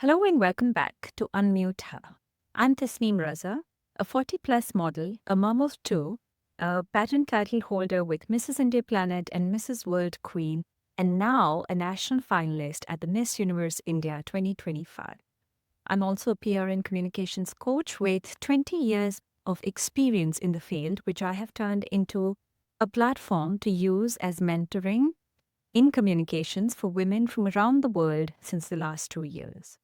Hello and welcome back to Unmute Her. I'm Tasneem Raza, a 40 plus model, a mom of two, a patent title holder with Mrs. India Planet and Mrs. World Queen, and now a national finalist at the Miss Universe India 2025. I'm also a PR and communications coach with 20 years of experience in the field, which I have turned into a platform to use as mentoring in communications for women from around the world since the last 2 years.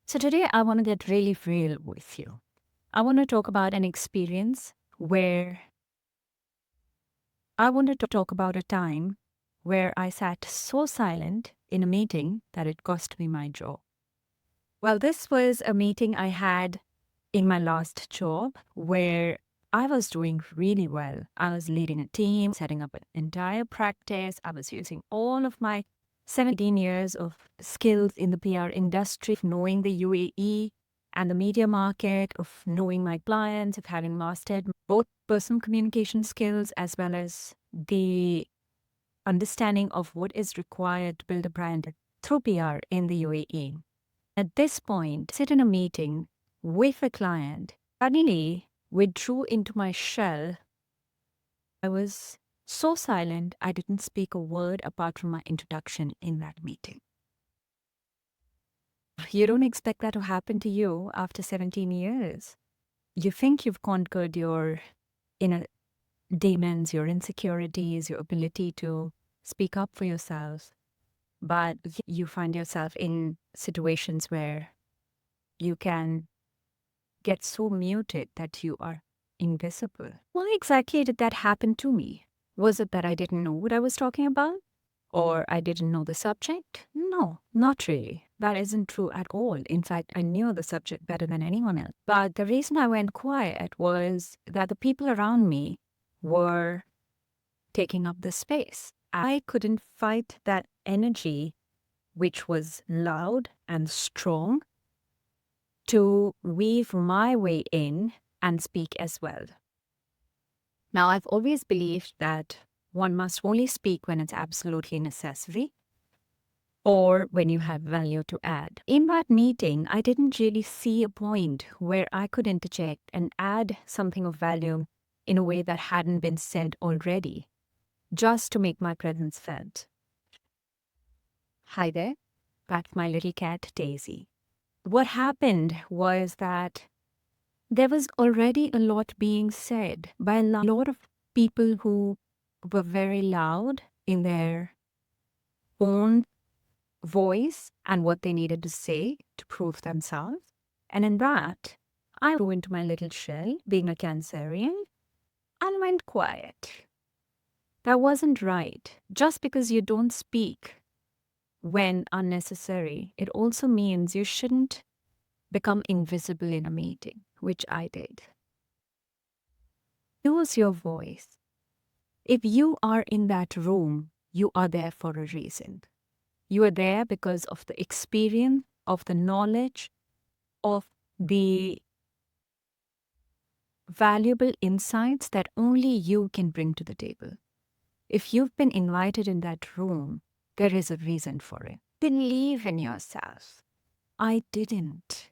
So today I want to get really real with you. I want to talk about an experience where I wanted to talk about a time where I sat so silent in a meeting that it cost me my job. Well, this was a meeting I had in my last job where I was doing really well. I was leading a team, setting up an entire practice. I was using all of my 17 years of skills in the PR industry, of knowing the UAE and the media market, of knowing my clients, of having mastered both personal communication skills as well as the understanding of what is required to build a brand through PR in the UAE. At this point, sit in a meeting with a client, suddenly withdrew into my shell. I was so silent, I didn't speak a word apart from my introduction in that meeting. You don't expect that to happen to you after 17 years. You think you've conquered your inner demons, your insecurities, your ability to speak up for yourself. But you find yourself in situations where you can get so muted that you are invisible. Why exactly did that happen to me? Was it that I didn't know what I was talking about? Or I didn't know the subject? No, not really. That isn't true at all. In fact, I knew the subject better than anyone else. But the reason I went quiet was that the people around me were taking up the space. I couldn't fight that energy, which was loud and strong, to weave my way in and speak as well. Now, I've always believed that one must only speak when it's absolutely necessary or when you have value to add. In that meeting, I didn't really see a point where I could interject and add something of value in a way that hadn't been said already, just to make my presence felt. Hi there, that's my little cat Daisy. What happened was that there was already a lot being said by a lot of people who were very loud in their own voice and what they needed to say to prove themselves. And in that, I grew into my little shell, being a Cancerian, and went quiet. That wasn't right. Just because you don't speak when unnecessary, it also means you shouldn't become invisible in a meeting, which I did. Use your voice. If you are in that room, you are there for a reason. You are there because of the experience, of the knowledge, of the valuable insights that only you can bring to the table. If you've been invited in that room, there is a reason for it. Believe in yourself. I didn't.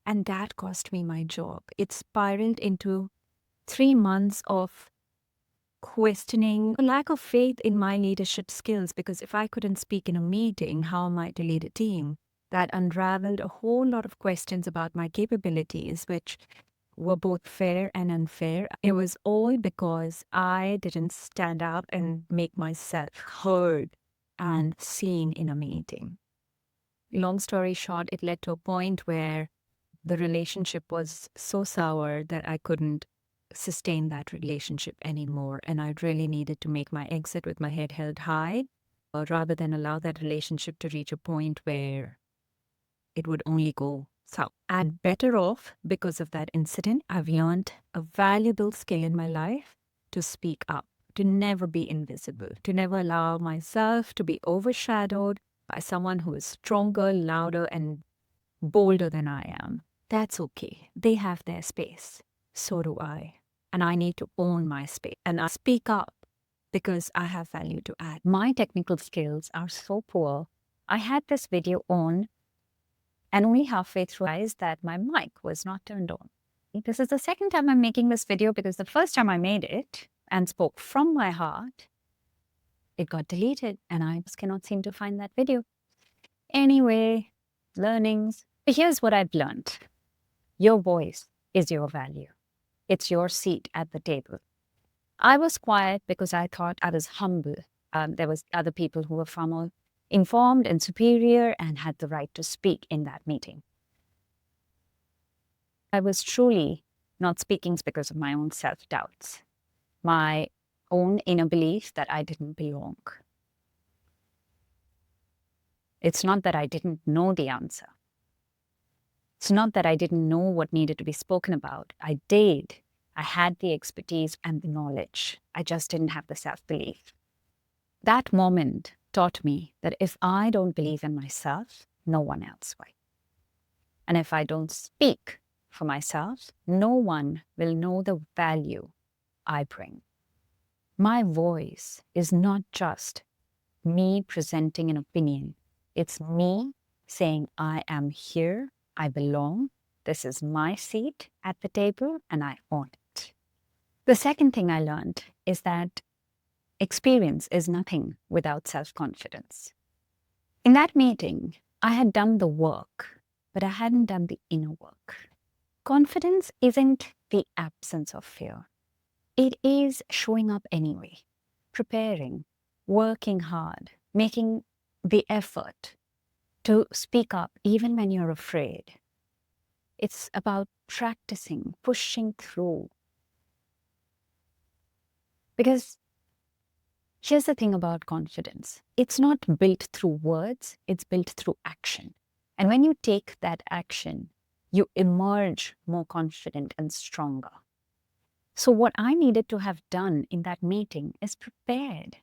And that cost me my job. It spiraled into 3 months of questioning a lack of faith in my leadership skills, because if I couldn't speak in a meeting, how am I to lead a team? That unraveled a whole lot of questions about my capabilities, which were both fair and unfair. It was all because I didn't stand up and make myself heard and seen in a meeting. Long story short, it led to a point where the relationship was so sour that I couldn't sustain that relationship anymore. And I really needed to make my exit with my head held high, rather than allow that relationship to reach a point where it would only go south. And better off, because of that incident, I've learned a valuable skill in my life to speak up, to never be invisible, to never allow myself to be overshadowed by someone who is stronger, louder, and bolder than I am. That's okay. They have their space. So do I. And I need to own my space. And I speak up because I have value to add. My technical skills are so poor. I had this video on And only halfway through, I realized that my mic was not turned on. This is the second time I'm making this video because the first time I made it and spoke from my heart, it got deleted and I just cannot seem to find that video. Anyway, learnings. But here's what I've learned. Your voice is your value. It's your seat at the table. I was quiet because I thought I was humble. There was other people who were far more informed and superior and had the right to speak in that meeting. I was truly not speaking because of my own self-doubts, my own inner belief that I didn't belong. It's not that I didn't know the answer. It's not that I didn't know what needed to be spoken about. I did. I had the expertise and the knowledge. I just didn't have the self-belief. That moment taught me that if I don't believe in myself, no one else will. And if I don't speak for myself, no one will know the value I bring. My voice is not just me presenting an opinion. It's me saying, I am here, I belong, this is my seat at the table, and I own it. The second thing I learned is that experience is nothing without self-confidence. In that meeting, I had done the work, but I hadn't done the inner work. Confidence isn't the absence of fear. It is showing up anyway, preparing, working hard, making the effort to speak up even when you're afraid. It's about practicing, pushing through. Because here's the thing about confidence. It's not built through words, it's built through action. And when you take that action, you emerge more confident and stronger. So what I needed to have done in that meeting is prepared.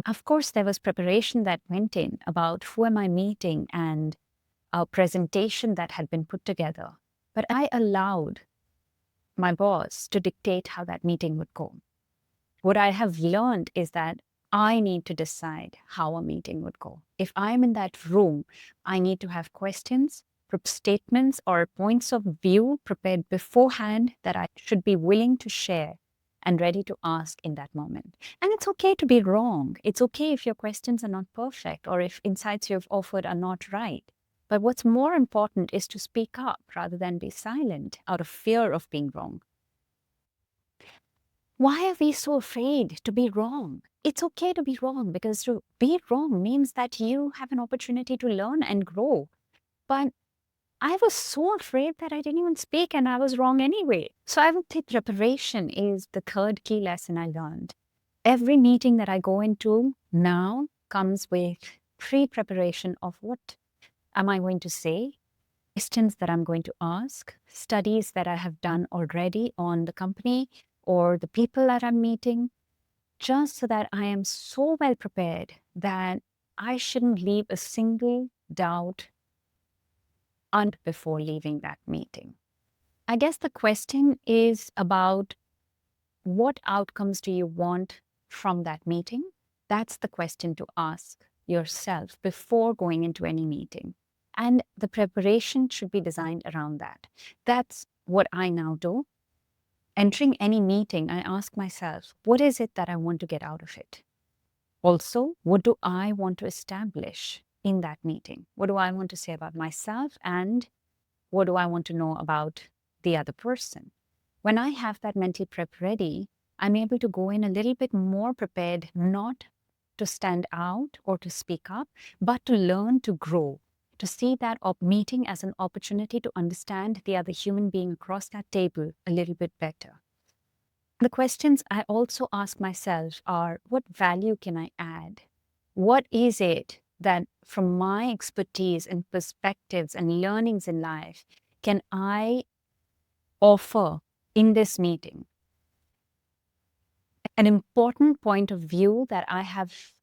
Of course, there was preparation that went in about who am I meeting and a presentation that had been put together. But I allowed my boss to dictate how that meeting would go. What I have learned is that I need to decide how a meeting would go. If I'm in that room, I need to have questions, statements, or points of view prepared beforehand that I should be willing to share and ready to ask in that moment. And it's okay to be wrong. It's okay if your questions are not perfect or if insights you've offered are not right. But what's more important is to speak up rather than be silent out of fear of being wrong. Why are we so afraid to be wrong? It's okay to be wrong because to be wrong means that you have an opportunity to learn and grow. But I was so afraid that I didn't even speak and I was wrong anyway. So I would think preparation is the third key lesson I learned. Every meeting that I go into now comes with pre-preparation of what am I going to say, questions that I'm going to ask, studies that I have done already on the company or the people that I'm meeting, just so that I am so well prepared that I shouldn't leave a single doubt before leaving that meeting. I guess the question is about what outcomes do you want from that meeting? That's the question to ask yourself before going into any meeting. And the preparation should be designed around that. That's what I now do. Entering any meeting, I ask myself, what is it that I want to get out of it? Also, what do I want to establish in that meeting? What do I want to say about myself? And what do I want to know about the other person? When I have that mental prep ready, I'm able to go in a little bit more prepared, not to stand out or to speak up, but to learn, to grow, to see that meeting as an opportunity to understand the other human being across that table a little bit better. The questions I also ask myself are, what value can I add? What is it that from my expertise and perspectives and learnings in life can I offer in this meeting? An important point of view that I have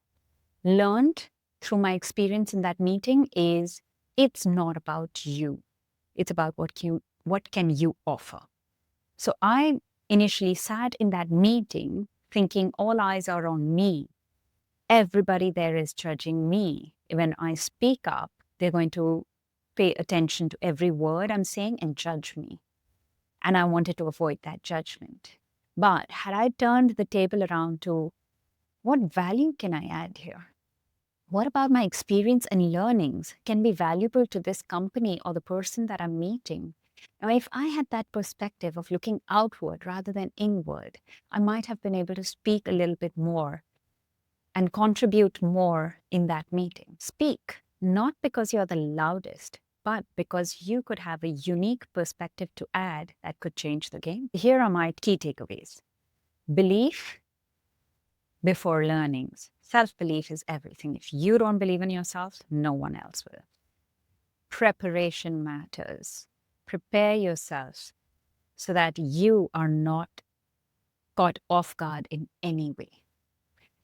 learned through my experience in that meeting is it's not about you. It's about what can you offer. So I initially sat in that meeting thinking all eyes are on me. Everybody there is judging me. When I speak up, they're going to pay attention to every word I'm saying and judge me. And I wanted to avoid that judgment. But had I turned the table around to what value can I add here? What about my experience and learnings can be valuable to this company or the person that I'm meeting? Now, if I had that perspective of looking outward rather than inward, I might have been able to speak a little bit more and contribute more in that meeting. Speak, not because you're the loudest, but because you could have a unique perspective to add that could change the game. Here are my key takeaways. Belief before learnings. Self-belief is everything. If you don't believe in yourself, no one else will. Preparation matters. Prepare yourself so that you are not caught off guard in any way,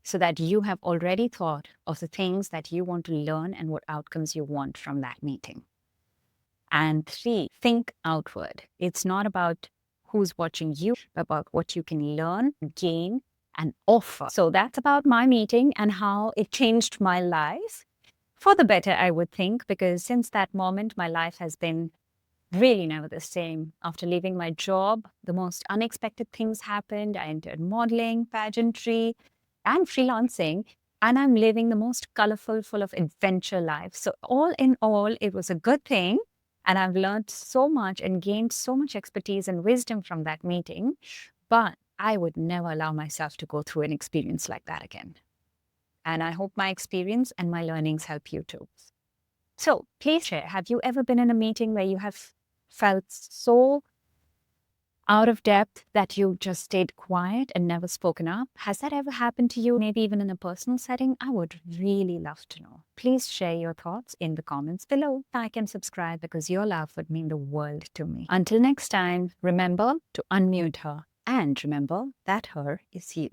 so that you have already thought of the things that you want to learn and what outcomes you want from that meeting. And 3, think outward. It's not about who's watching you, but about what you can learn, gain, and offer. So that's about my meeting and how it changed my life for the better, I would think, because since that moment, my life has been really never the same. After leaving my job, the most unexpected things happened. I entered modeling, pageantry, and freelancing, and I'm living the most colorful, full of adventure life. So all in all, it was a good thing. And I've learned so much and gained so much expertise and wisdom from that meeting. But I would never allow myself to go through an experience like that again. And I hope my experience and my learnings help you too. So please share, have you ever been in a meeting where you have felt so out of depth that you just stayed quiet and never spoken up? Has that ever happened to you, maybe even in a personal setting? I would really love to know. Please share your thoughts in the comments below. Like and subscribe because your love would mean the world to me. Until next time, remember to unmute her and remember that her is you.